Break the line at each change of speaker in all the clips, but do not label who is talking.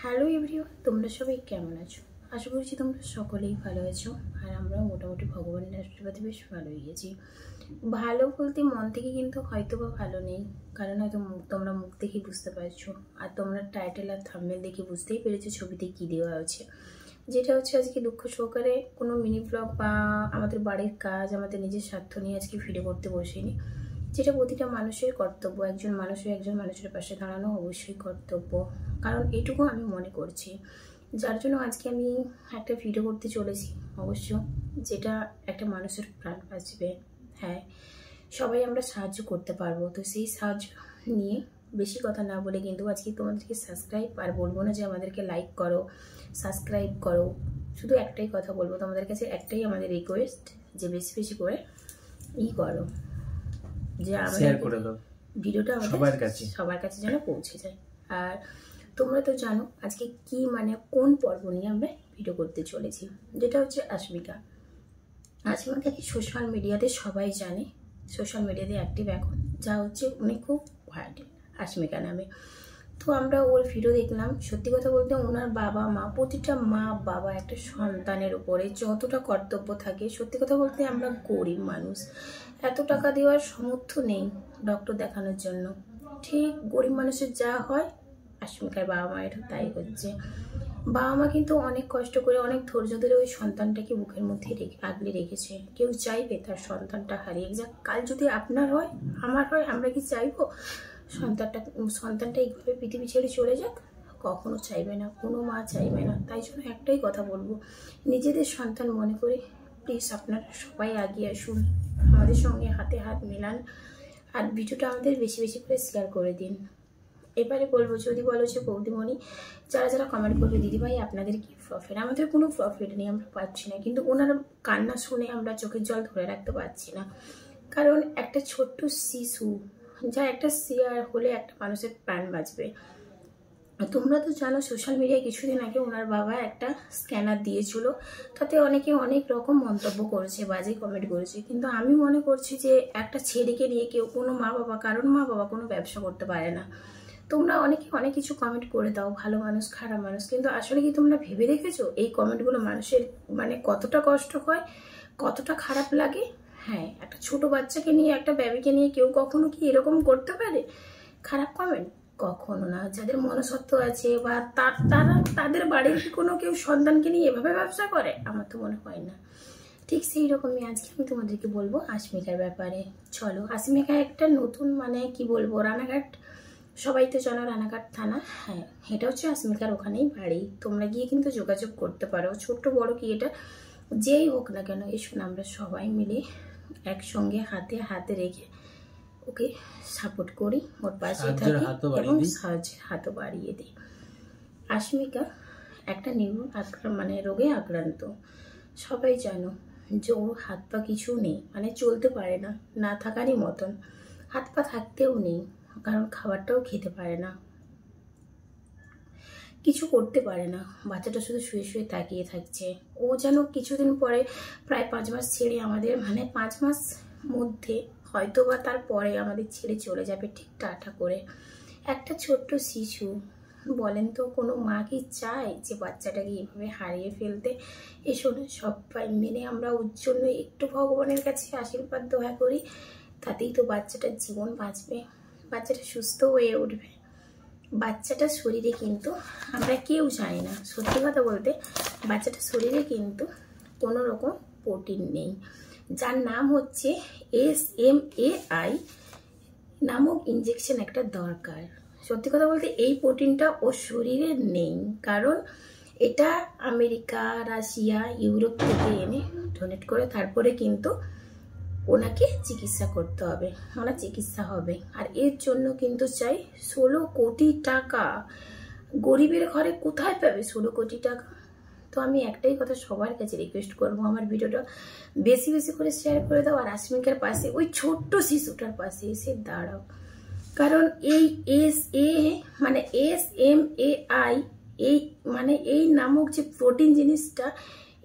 Hello everyone, তোমরা সবাই কেমন আছো? আশা করছি তোমরা সকলেই ভালো আছো। আর আমরা মোটামুটি ভগবানের আশীর্বাদে বেশ ভালোই গেছি। ভালো বলতে মন থেকে কিন্তু হয়তো বা ভালো নেই, কারণ হয়তো তোমরা মুখ দেখে বুঝতে পারছো, আর তোমরা টাইটেল আর থাম্বনেল দেখে বুঝতেই পেরেছো ছবিতে কী দেওয়া আছে। যেটা হচ্ছে আজকে দুঃখ সহকারে কোনো মিনি ব্লগ বা আমাদের বাড়ির কাজ, আমাদের নিজের স্বার্থ নিয়ে আজকে ভিডিও করতে বসিনি। যেটা প্রতিটা মানুষের কর্তব্য, একজন মানুষের পাশে দাঁড়ানো অবশ্যই কর্তব্য। কারণ এটুকু আমি মনে করছি, যার জন্য আজকে আমি একটা ভিডিও করতে চলেছি অবশ্য, যেটা একটা মানুষের প্রাণ বাঁচবে। হ্যাঁ, সবাই আমরা সাহায্য করতে পারবো, তো সেই সাহায্য নিয়ে বেশি কথা না বলে কিন্তু আজকে তোমাদেরকে সাবস্ক্রাইব, আর বলবো না যে আমাদেরকে লাইক করো, সাবস্ক্রাইব করো, শুধু একটাই কথা বলবো তোমাদের কাছে, একটাই আমাদের রিকোয়েস্ট, যে বেশি বেশি করে করো, যে আমাদের ভিডিওটা সবার কাছে যেন পৌঁছে যায়। আর তোমরা তো জানো আজকে কি মানে কোন পর্ব নিয়ে আমরা ভিডিও করতে চলেছি, যেটা হচ্ছে আশমিকাকে সোশ্যাল মিডিয়াতে সবাই জানে, সোশ্যাল মিডিয়াতে অ্যাক্টিভ এখন, যা হচ্ছে উনি খুব ভাইরাল আশমিকা নামে। তো আমরা ওর ভিডিও দেখলাম। সত্যি কথা বলতে ওনার বাবা মা, প্রতিটা মা বাবা একটা সন্তানের উপরে যতটা কর্তব্য থাকে, সত্যি কথা বলতে আমরা গরিব মানুষ, এত টাকা দেওয়ার সামর্থ্য নেই ডক্টর দেখানোর জন্য। ঠিক গরিব মানুষের যা হয়, আশমিকার বাবা মায়ের তাই হচ্ছে। বাবা মা কিন্তু অনেক কষ্ট করে, অনেক ধৈর্য ধরে ওই সন্তানটাকে বুকের মধ্যে আগলে রেখেছে। কেউ চাইবে তার সন্তানটা হারিয়ে যাক? কাল যদি আপনার হয়, আমার হয়, আমরা কি চাইবো সন্তানটা এইভাবে পৃথিবী ছেড়ে চলে যাক? কখনো চাইবে না, কোনো মা চাইবে না। তাই জন্য একটাই কথা বলবো, নিজেদের সন্তান মনে করে প্লিজ আপনারা সবাই এগিয়ে আসুন, আমাদের সঙ্গে হাতে হাত মেলান, আর ভিডিওটা আমাদের বেশি বেশি করে শেয়ার করে দিন। এবারে বলবো, যদি বলো যে বৌদিমণি, যারা কমেন্ট করবে দিদিভাই আপনাদের কি প্রফিট, আমাদের কোনো প্রফিট নেই, আমরা পাচ্ছি না, কিন্তু ওনার কান্না শুনে আমরা চোখের জল ধরে রাখতে পারছি না। কারণ একটা ছোট্ট শিশু, যা একটা শেয়ার হলে একটা মানুষের প্রাণ বাঁচবে। তোমরা তো জানো সোশ্যাল মিডিয়ায় কিছুদিন আগে ওনার বাবা একটা স্ক্যানার দিয়েছিল, তাতে অনেকে অনেক রকম মন্তব্য করেছে, বাজে কমেন্ট করেছে, কিন্তু আমি মনে করছি যে একটা ছেলেকে নিয়ে কেউ, কোনো মা বাবা, কারণ মা বাবা কোনো ব্যবসা করতে পারে না। তোমরা অনেকে অনেক কিছু কমেন্ট করে দাও, ভালো মানুষ খারাপ মানুষ, কিন্তু আসলে কি তোমরা ভেবে দেখেছো এই কমেন্টগুলো মানুষের মানে কতটা কষ্ট হয়, কতটা খারাপ লাগে? হ্যাঁ, একটা ছোট বাচ্চাকে নিয়ে, একটা বেবিকে নিয়ে কেউ কখনো কি এরকম করতে পারে খারাপ কমেন্ট? কখনো না। যাদের মনসত্ব আছে বা তাদের বাড়ির কোনো কেউ সন্তানকে নিয়ে এভাবে ব্যবসা করে? আমার তো মনে হয় না। ঠিক সেই রকমই আজকে আমি তোমাদেরকে বলবো আশমিকার ব্যাপারে। চলো, আশমিকা একটা নতুন মানে কি বলবো, রানাঘাট, সবাই তো জানো রানাঘাট থানা, হ্যাঁ এটা হচ্ছে আশমিকার ওখানেই বাড়ি। তোমরা গিয়ে কিন্তু যোগাযোগ করতে পারো, ছোট্ট বড় কি এটা যেই হোক না কেন, এসো না আমরা সবাই মিলে একসঙ্গে হাতে হাতে রেখে ওকে সাপোর্ট করি, ওর পাশে থাকি এবং সাহায্যের হাতও বাড়িয়ে দিই। আশমিকা একটা মানে রোগে আক্রান্ত, সবাই জানো যে ওর হাত পা কিছু নেই, মানে চলতে পারে না, না থাকারই মতন, হাত পা থাকতেও নেই, কারণ খাবারটাও খেতে পারে না, কিছু করতে পারে না। বাচ্চাটা শুধু শুয়ে শুয়ে তাকিয়ে থাকছে। ও যেন কিছুদিন পরে, প্রায় 5 মাস ছেড়ে আমাদের, মানে 5 মাস মধ্যে হয়তো বা তারপরে আমাদের ছেড়ে চলে যাবে, ঠিক টাটা করে। একটা ছোট্ট শিশু, বলেন তো কোনো মা কি চায় যে বাচ্চাটাকে এইভাবে হারিয়ে ফেলতে? এসো না সবাই মেনে আমরা ওর জন্য একটু ভগবানের কাছে আশীর্বাদ দোয়া করি, তাতেই তো বাচ্চাটার জীবন বাঁচবে, বাচ্চাটা সুস্থ হয়ে উঠবে। বাচ্চাটার শরীরে কিন্তু আমরা কেউ জানি না, সত্যি কথা বলতে বাচ্চাটার শরীরে কিন্তু কোনো রকম প্রোটিন নেই, যার নাম হচ্ছে SMAI নামক ইনজেকশন একটা দরকার। সত্যি কথা বলতে এই প্রোটিনটা ওর শরীরে নেই, কারণ এটা আমেরিকা, রাশিয়া, ইউরোপ থেকে এনে ডোনেট করে তারপরে কিন্তু ওনাকে চিকিৎসা করতে হবে, ওনার চিকিৎসা হবে। আর এর জন্য কিন্তু চাই 16 কোটি টাকা। গরিবের ঘরে কোথায় পাবে 16 কোটি টাকা? তো আমি একটাই কথা সবার কাছে রিকোয়েস্ট করবো, আমার ভিডিওটা বেশি বেশি করে শেয়ার করে দাও, আর আশমিকার পাশে, ওই ছোট্ট শিশুটার পাশে এসে দাঁড়াও। কারণ এই SMAI, এই নামক যে প্রোটিন জিনিসটা,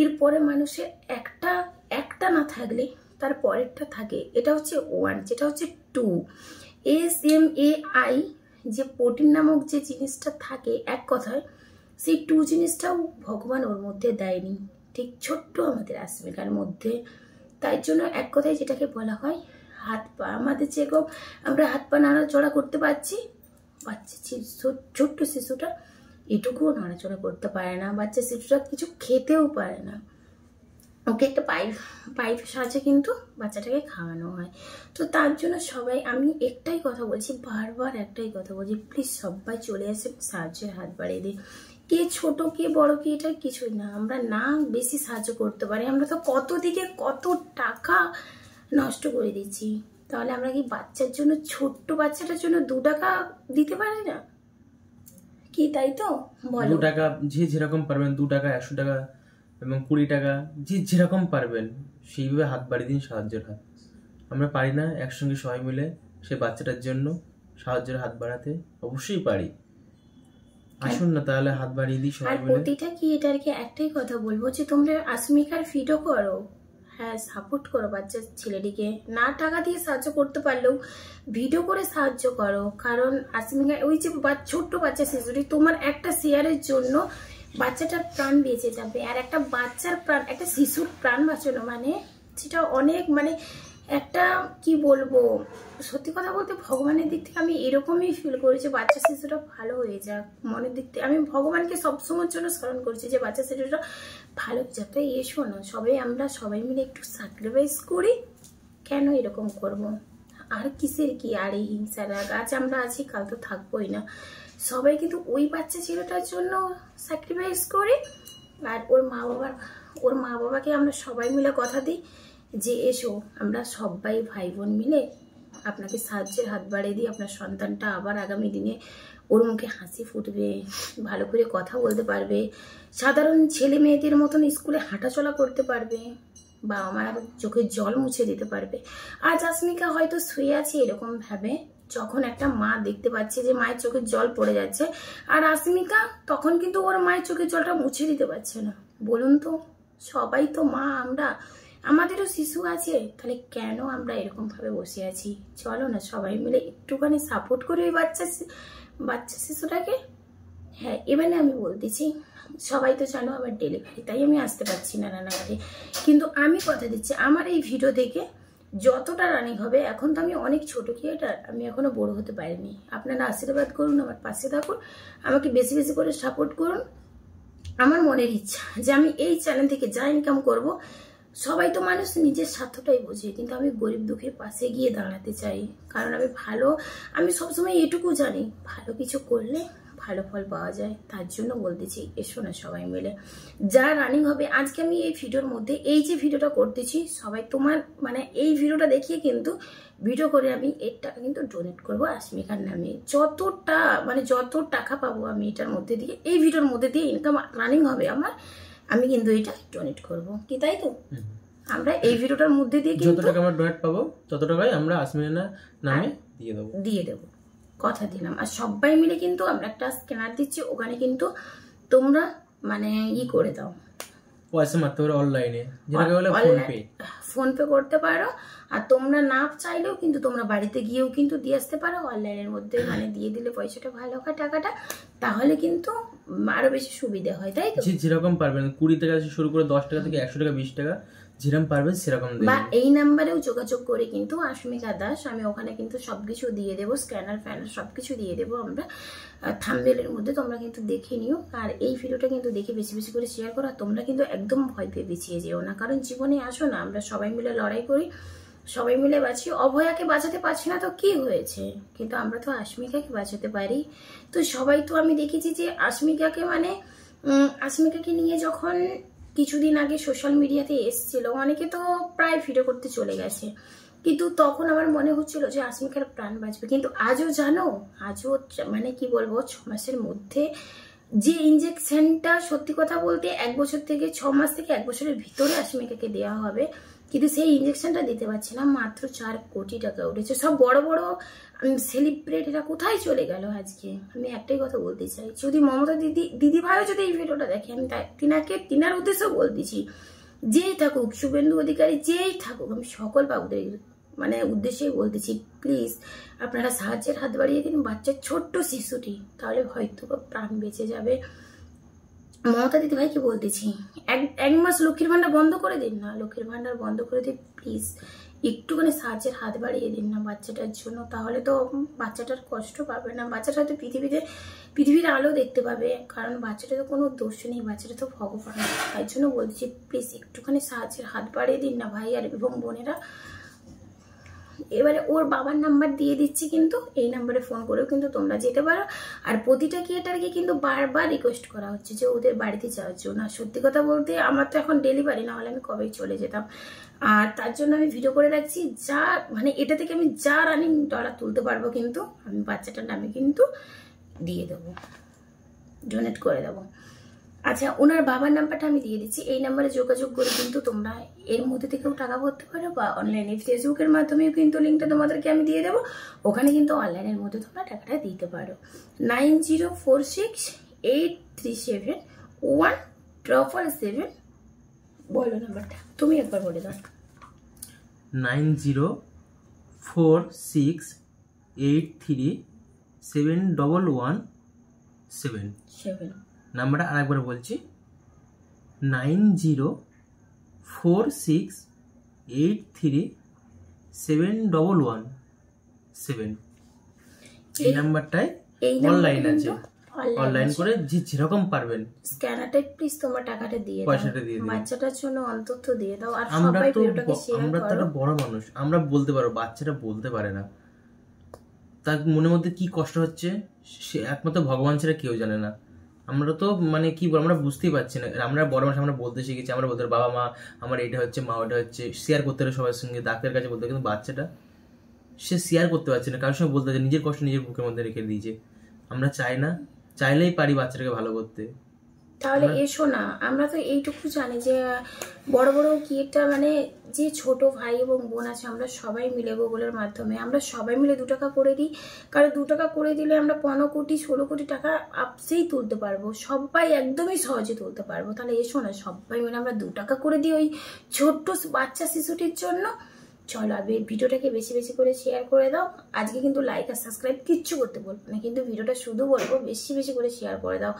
এরপরে মানুষের একটা না থাকলে তার পরেরটা থাকে, এটা হচ্ছে 1, যেটা হচ্ছে 2। SMAI যে প্রোটিন নামক যে জিনিসটা থাকে, এক কথায় সেই টু জিনিসটাও ভগবান ওর মধ্যে দেয়নি, ঠিক ছোট্ট আমাদের আসমিকার মধ্যে। তাই জন্য এক কথায় যেটাকে বলা হয় হাত পা, আমাদের যেরকম আমরা হাত পা নাড়াচড়া করতে পারছি, বাচ্চা ছোট্ট শিশুটা এটুকুও নাড়াচড়া করতে পারে না, বাচ্চা শিশুটা কিছু খেতেও পারে না। ওকে একটা পাইপের সাহায্যে কিন্তু বাচ্চাটাকে খাওয়ানো হয়। তো তার জন্য সবাই, আমি একটাই কথা বলছি, বারবার একটাই কথা বলছি, প্লিজ সবাই চলে আসে সাহায্যের হাত বাড়িয়ে দিই। কে ছোট কে বড় কি এটা কিছুই না, আমরা না বেশি সাহায্য করতে পারি, আমরা তো কত দিকে কত টাকা নষ্ট করে দিচ্ছি, তাহলে আমরা কি বাচ্চার জন্য, ছোট্ট বাচ্চাটার জন্য 2 টাকা দিতে পারি না কি? তাই তো বলো।
2 টাকা যে যেরকম পারবেন, 2 টাকা, 100 টাকা এবং 20 টাকা, যে যেরকম পারবেন সেইভাবে হাত বাড়িয়ে দিন, সাহায্যের হাত। আমরা পারি না একসঙ্গে সবাই মিলে সে বাচ্চাটার জন্য সাহায্যের হাত বাড়াতে? অবশ্যই পারি, আসুন না তাহলে হাত বাড়িয়ে দিই সবাই মিলে।
প্রতিটা কি এটা আর কি একটাই কথা বলবো যে তোমরা আসমিকার ফিডও করো, হ্যাঁ সাপোর্ট করো বাচ্চা ছেলেটিকে, না টাকা দিয়ে সাহায্য করতে পারলেও ভিডিও করে সাহায্য করো। কারণ আসমিকা ওই যে ছোট্ট বাচ্চা শিশুটি, তোমার একটা শেয়ারের জন্য বাচ্চাটার প্রাণ বেঁচে যাবে। আর একটা বাচ্চার প্রাণ, একটা শিশুর প্রাণ বাঁচানো মানে সেটা অনেক, মানে একটা কি বলবো, সত্যি কথা বলতে ভগবানের দিক থেকে আমি এরকমই ফিল করি যে বাচ্চা শিশুটা ভালো হয়ে যাক। মনের দিক থেকে আমি ভগবানকে সবসময়ের জন্য স্মরণ করছি যে বাচ্চা শিশুটা ভালো যাক। তাই এসো না আমরা সবাই মিলে একটু স্যাক্রিফাইস করি। কেন এরকম করব? আর কিসের কি, আর এই হিংসার রাগ, আজ আমরা আছি কাল তো থাকবোই না। সবাই কিন্তু ওই বাচ্চা ছেলেটার জন্য স্যাক্রিফাইস করি। আর ওর মা বাবাকে আমরা সবাই মিলে কথা দিই যে এসো আমরা সবাই ভাই বোন মিলে আপনাকে সাহায্যের হাত বাড়িয়ে দিই। আপনার সন্তানটা আবার আগামী দিনে ওর মুখে হাসি ফুটবে, ভালো করে কথা বলতে পারবে, সাধারণ ছেলে মেয়েদের মতন স্কুলে হাঁটাচলা করতে পারবে, বা আমার চোখের জল মুছে দিতে পারবে। আজ আসমিকা হয়তো শুয়ে আছে এরকম ভাবে, যখন একটা মা দেখতে পাচ্ছে যে মায়ের চোখের জল পড়ে যাচ্ছে, আর আসমিকা তখন কিন্তু ওর মায়ের চোখের জলটা মুছে দিতে পারছে না। বলুন তো, সবাই তো মা, আমাদেরও শিশু আছে, তাহলে কেন আমরা এরকম ভাবে বসে আছি? চলো না সবাই মিলে একটুখানি সাপোর্ট করি ওই বাচ্চা শিশুটাকে। হ্যাঁ, এবারে আমি বলতেছি, সবাই তো জানো আবার ডেলিভারি, তাই আমি আসতে পারছি না রান্নাঘাটে, কিন্তু আমি কথা দিচ্ছি আমার এই ভিডিও দেখে যতটা রানিং হবে, এখন তো আমি অনেক ছোট ক্রিয়েটার, আমি এখনো বড় হতে পারিনি। আপনারা আশীর্বাদ করুন, আমার পাশে থাকুন, আমাকে বেশি বেশি করে সাপোর্ট করুন। আমার মনের ইচ্ছা যে আমি এই চ্যানেল থেকে যা ইনকাম করব, সবাই তো মানুষ নিজের স্বার্থটাই বোঝে, কিন্তু আমি গরিব দুঃখের পাশে গিয়ে দাঁড়াতে চাই। কারণ আমি সবসময় এটুকু জানি, ভালো কিছু করলে ভালো ফল পাওয়া যায়। তার জন্য বলতেছি এসো না সবাই মিলে, যা রানিং হবে। আজকে আমি এই ভিডিওর মধ্যে এই যে ভিডিওটা করতেছি, সবাই তোমার মানে এই ভিডিওটা দেখিয়ে কিন্তু ভিডিও করে আমি এর টাকা কিন্তু ডোনেট করবো আসমিকার নামে। যত টাকা পাবো আমি এটার মধ্যে দিয়ে, এই ভিডিওর মধ্যে দিয়ে ইনকাম রানিং হবে আমার, আমি কিন্তু এটা ডোনেট করব কি, তাই তো? আমরা এই ভিডিওটার মধ্যে দিয়ে
যত টাকা আমরা ডোনেট পাবো তত টাকাই আমরা আসমিনার নামে দিয়ে দেবো,
কথা দিলাম। আর সবাই মিলে কিন্তু আমরা একটা স্ক্যানার দিচ্ছি, ওখানে কিন্তু তোমরা মানে করে দাও,
পয়সা মারতে পারো অনলাইনে, যেটাকে বলে
ফোন পে করতে পারো। আর তোমরা না চাইলেও কিন্তু তোমরা বাড়িতে গিয়েও কিন্তু দিয়ে আসতে পারো, অনলাইনের মধ্যে মানে দিয়ে দিলে পয়সাটা ভালো হয়, টাকাটা, তাহলে কিন্তু আরো বেশি সুবিধা হয়, তাই তো?
যেরকম পারবেন, 20 টাকা শুরু করে 10 টাকা থেকে 100 টাকা 20 টাকা যেরকম পারবেন সেরকম দেবেন।
বা এই নাম্বারেও যোগাযোগ করে কিন্তু আসমিকা দাস, আমি ওখানে কিন্তু সবকিছু দিয়ে দেবো, স্ক্যানার ফ্যানার সবকিছু দিয়ে দেবো আমরা থাম্বনেলের মধ্যে, তোমরা কিন্তু দেখে নিও। আর এই ভিডিওটা কিন্তু দেখে বেশি বেশি করে শেয়ার করো। আর তোমরা কিন্তু একদম ভয় পেয়ে পিছিয়ে যেও না, কারণ জীবনে আসো না, আমরা সবাই মিলে লড়াই করি, সবাই মিলে বাঁচি। অভয়াকে বাঁচাতে পারছি না তো কি হয়েছে, কিন্তু আমরা তো আসমিকাকে বাঁচাতে পারি। তো সবাই তো আমি দেখেছি যে আসমিকাকে নিয়ে যখন কিছুদিন আগে সোশ্যাল মিডিয়াতে এসেছিল, অনেকে তো প্রায় ভিডিও করতে চলে গেছে, কিন্তু তখন আমার মনে হচ্ছিল যে আসমিকার প্রাণ বাঁচবে। কিন্তু আজও মানে কি বলবো, 6 মাসের মধ্যে যে ইঞ্জেকশনটা, সত্যি কথা বলতে 1 বছর থেকে 6 মাস থেকে 1 বছরের ভিতরে আসমিকাকে দেওয়া হবে, কিন্তু সেই ইঞ্জেকশনটা দিতে পারছি না। মাত্র 4 কোটি টাকা উঠেছে। সব বড় বড় সেলিব্রিটিরা কোথায় চলে গেল আজকে? আমি একটাই কথা বলতে চাই, যদি মমতা দিদি ভাইও যদি এই ভিডিওটা দেখে, আমি তিনার উদ্দেশ্যে বলতেছি, যেই থাকুক, শুভেন্দু অধিকারী যেই থাকুক, আমি সকল বাবুদের মানে উদ্দেশ্যেই বলতেছি, প্লিজ আপনারা সাহায্যের হাত বাড়িয়ে দিন বাচ্চার ছোট্ট শিশুটি, তাহলে হয়তো প্রাণ বেঁচে যাবে। মমতা দিদিভাইকে বলতেছি, এক মাস লক্ষ্মীর ভান্ডার বন্ধ করে দিন না, লক্ষ্মীর ভান্ডার বন্ধ করে দিন প্লিজ, একটুখানি সাহায্যের হাত বাড়িয়ে দিন না বাচ্চাটার জন্য, তাহলে তো বাচ্চাটার কষ্ট পাবে না, বাচ্চাটা হয়তো পৃথিবীর আলো দেখতে পাবে, কারণ বাচ্চাটা তো কোনো দোষ নেই, বাচ্চাটা তো ভগবান। তাই জন্য বলছি প্লিজ একটুখানি সাহায্যের হাত বাড়িয়ে দিন না ভাই আর এবং বোনেরা। এবারে ওর বাবার নাম্বার দিয়ে দিচ্ছি, কিন্তু এই নাম্বারে ফোন করেও কিন্তু তোমরা যেতে পারো। আর প্রতিটা ক্রিয়েটারকে কিন্তু বারবার রিকোয়েস্ট করা হচ্ছে যে ওদের বাড়িতে যাওয়ার জন্য। সত্যি কথা বলতে আমার তো এখন ডেলিভারি, না হলে আমি কবেই চলে যেতাম। আর তার জন্য আমি ভিডিও করে রাখছি, যা মানে এটা থেকে আমি যা রানিং ডলার তুলতে পারবো কিন্তু আমি বাচ্চাটার নামে কিন্তু দিয়ে দেবো, ডোনেট করে দেবো। আচ্ছা, ওনার বাবার নাম্বারটা আমি দিয়ে দিচ্ছি, এই নাম্বারে যোগাযোগ করে কিন্তু তোমরা এর মধ্যে থেকেও টাকা ভরতে পারো, বা অনলাইনে ফেসবুকের মাধ্যমেও কিন্তু লিঙ্কটা তোমাদেরকে আমি দিয়ে দেবো, ওখানে কিন্তু অনলাইনের মধ্যে তোমরা টাকাটা দিতে পারো। 9046837177 বলো নাম্বারটা, তুমি একবার বলে দাও।
9046837117 নাম্বারটা আরেকবার বলছি, 9046837117। এই নাম্বারটাই অনলাইন আছে, অনলাইন করে যেরকম পারবেন
স্ক্যানারটা প্লিজ তোমার টাকাটা দিয়ে দাও,
পয়সাটা দিয়ে দিও,
বাচ্চাটার জন্য অন্তত দিয়ে দাও। আর
আমরা
সবাই
তো
ভিডিওটাকে শেয়ার
আমরা তো
করো।
একটা বড় মানুষ, আমরা বলতে পারবো, বাচ্চাটা বলতে পারে না, তার মনের মধ্যে কি কষ্ট হচ্ছে সে একমাত্র ভগবান ছাড়া কেউ জানে না। আমরা তো মানে কি আমরা বুঝতেই পারছি না, আমরা বড় মানুষ, আমরা বলতে শিখেছি, আমরা বলতে বাবা মা আমার এটা হচ্ছে, মা ওটা হচ্ছে, শেয়ার করতে হবে সবার সঙ্গে, ডাক্তারের কাছে বলতে, কিন্তু বাচ্চাটা সে শেয়ার করতে পারছে না, কারোর সঙ্গে বলতে পারছে, নিজের কষ্ট নিজের বুকের মধ্যে রেখে দিয়েছে। আমরা চাই না, চাইলেই পারি বাচ্চাটাকে ভালো করতে।
তাহলে এসো না, আমরা তো এইটুকু জানি যে বড় বড় ক্রিয়েটার মানে যে ছোট ভাই এবং বোন আছে, আমরা সবাই মিলে গুগলের মাধ্যমে আমরা সবাই মিলে 2 টাকা করে দিই, কারণ 2 টাকা করে দিলে আমরা 15 কোটি 16 কোটি টাকা আপসেই তুলতে পারবো, সবাই একদমই সহজে তুলতে পারবো। তাহলে এসো না, সবাই মিলে আমরা 2 টাকা করে দিই ওই ছোট্ট বাচ্চা শিশুটির জন্য। চলো, আর ভিডিওটাকে বেশি বেশি করে শেয়ার করে দাও। আজকে কিন্তু লাইক আর সাবস্ক্রাইব কিচ্ছু করতে বলবো না, কিন্তু ভিডিওটা শুধু বলবো বেশি বেশি করে শেয়ার করে দাও,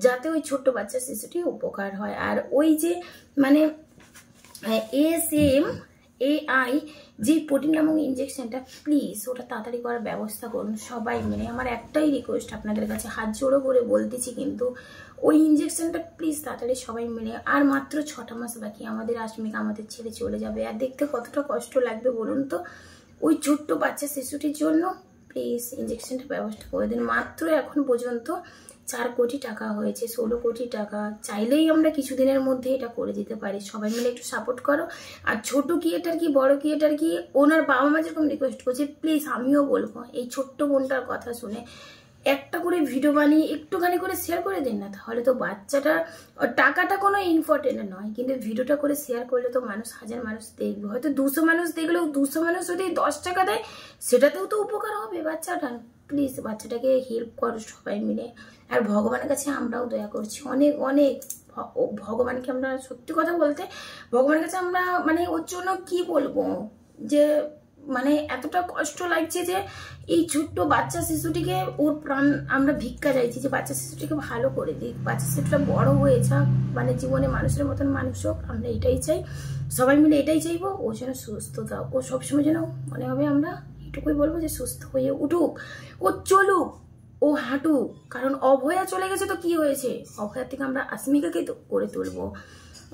যাতে ওই ছোট্ট বাচ্চা শিশুটি উপকার হয়। আর ওই যে মানে ASMAI যে প্রোটিন নামক ইনজেকশনটা, প্লিজ ওটা তাড়াতাড়ি করার ব্যবস্থা করুন সবাই মিলে। আমার একটাই রিকোয়েস্ট আপনাদের কাছে, হাত জোড়ো করে বলতেছি, কিন্তু ওই ইনজেকশনটা প্লিজ তাড়াতাড়ি সবাই মিলে। আর মাত্র 6টা মাস বাকি, আমাদের আশমিকা আমাদের ছেড়ে চলে যাবে, আর দেখতে কতটা কষ্ট লাগবে বলুন তো। ওই ছোট্ট বাচ্চা শিশুটির জন্য প্লিজ ইনজেকশনটা ব্যবস্থা করে দিন। মাত্র এখন পর্যন্ত 4 কোটি টাকা হয়েছে, 16 কোটি টাকা, চাইলেই আমরা কিছুদিনের মধ্যে এটা করে দিতে পারি। সবাই মিলে একটু সাপোর্ট করো। আর ছোট ক্রিয়েটার কি বড় ক্রিয়েটার কি, ওনার বাবা মা যেরকম রিকোয়েস্ট করছে, প্লিজ আমিও বলবো এই ছোট্ট বোনটার কথা শুনে একটা করে ভিডিও বানিয়ে একটুখানি করে শেয়ার করে দিন না, তাহলে তো বাচ্চাটা, টাকাটা কোনো ইম্পর্টেন্ট নয়, কিন্তু ভিডিওটা করে শেয়ার করলে তো মানুষ, হাজার মানুষ দেখবে, হয়তো 200 মানুষ দেখলেও 200 মানুষ যদি 10 টাকা দেয় সেটাতেও তো উপকার হবে বাচ্চাটার। প্লিজ বাচ্চাটাকে হেল্প করো সবাই মিলে। আর ভগবানের কাছে আমরাও দয়া করছি, অনেক অনেক ভগবানকে আমরা, সত্যি কথা বলতে ভগবানের কাছে আমরা মানে ওর জন্য কি বলবো, যে মানে এতটা কষ্ট লাগছে যে এই ছোট্ট বাচ্চা শিশুটিকে, ওর প্রাণ আমরা ভিক্ষা চাইছি যে বাচ্চা শিশুটিকে ভালো করে দিক, বাচ্চা শিশুটা বড় হয়ে যাক, মানে জীবনে মানুষের মতন মানুষ হোক, আমরা এটাই চাই, সবাই মিলে এটাই চাইবো। ও যেন সুস্থ থাক, ও সবসময় যেন মনে হবে, আমরা এটুকুই বলবো যে সুস্থ হয়ে উঠুক, ও চলুক, ও হাঁটুক। কারণ অভয়া চলে গেছে তো কি হয়েছে, অভয়ার থেকে আমরা আশমিকাকে তো করে তুলবো,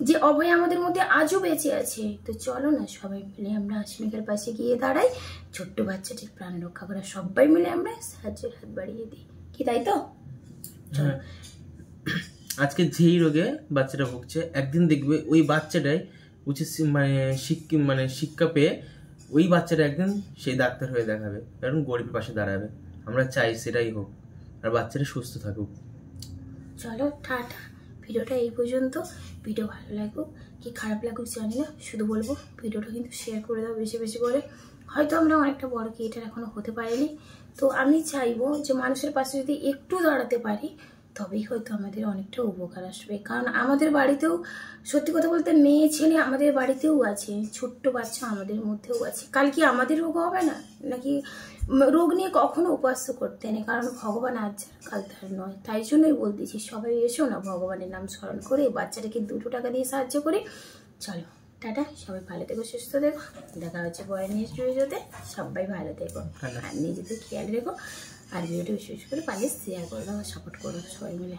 যে অভয় আমাদের মধ্যে আজও বেঁচে আছে। তো চলো না সবাই মিলে আমরা আশমিকার পাশে গিয়ে দাঁড়াই, ছোট্ট বাচ্চাটির প্রাণ রক্ষা করা, সবাই মিলে আমরা সাহায্যের হাত বাড়িয়ে দিই, কি তাই তো?
আজকে যেই রোগে বাচ্চাটা ভুগছে, একদিন দেখবে ওই বাচ্চাটাই উচিত মানে শিক্ষা পেয়ে ওই বাচ্চাটা একদিন সেই ডাক্তার হয়ে দেখাবে, কারণ গরিবের পাশে দাঁড়াবে। আমরা চাই সেটাই হোক, আর বাচ্চাটা সুস্থ থাকুক।
চলো টাটা, ভিডিওটা এই পর্যন্ত। ভিডিও ভালো লাগুক কি খারাপ লাগুক জানি না, শুধু বলবো ভিডিওটা কিন্তু শেয়ার করে দাও বেশি বেশি করে। হয়তো আমরা অনেকটা বড় ক্রিয়েটার এখনো হতে পারিনি, তো আমি চাইবো যে মানুষের পাশে যদি একটু দাঁড়াতে পারি তবেই হয়তো আমাদের অনেকটা উপকার আসবে। কারণ আমাদের বাড়িতেও সত্যি কথা বলতে মেয়ে ছেলে আমাদের বাড়িতেও আছে, ছোট্ট বাচ্চা আমাদের মধ্যেও আছে। কাল কি আমাদের রোগ হবে না? নাকি রোগ নিয়ে কখনো উপাস্য করতে নেই, কারণ ভগবান আজ কাল তার নয়। তাই জন্যই বলতেছি সবাই এসো না, ভগবানের নাম স্মরণ করে বাচ্চাটাকে 2 টাকা দিয়ে সাহায্য করে। চলো টাটা, সবাই ভালো থেকো, সুস্থ থেকো, দেখা হচ্ছে পরের নেক্সট ভিডিওতে। সবাই ভালো থেকো আর নিজেদের খেয়াল রেখো। আর ভিডিওটা বিশেষ করে পারলে শেয়ার করে দাও, সাপোর্ট করো সবাই মিলে।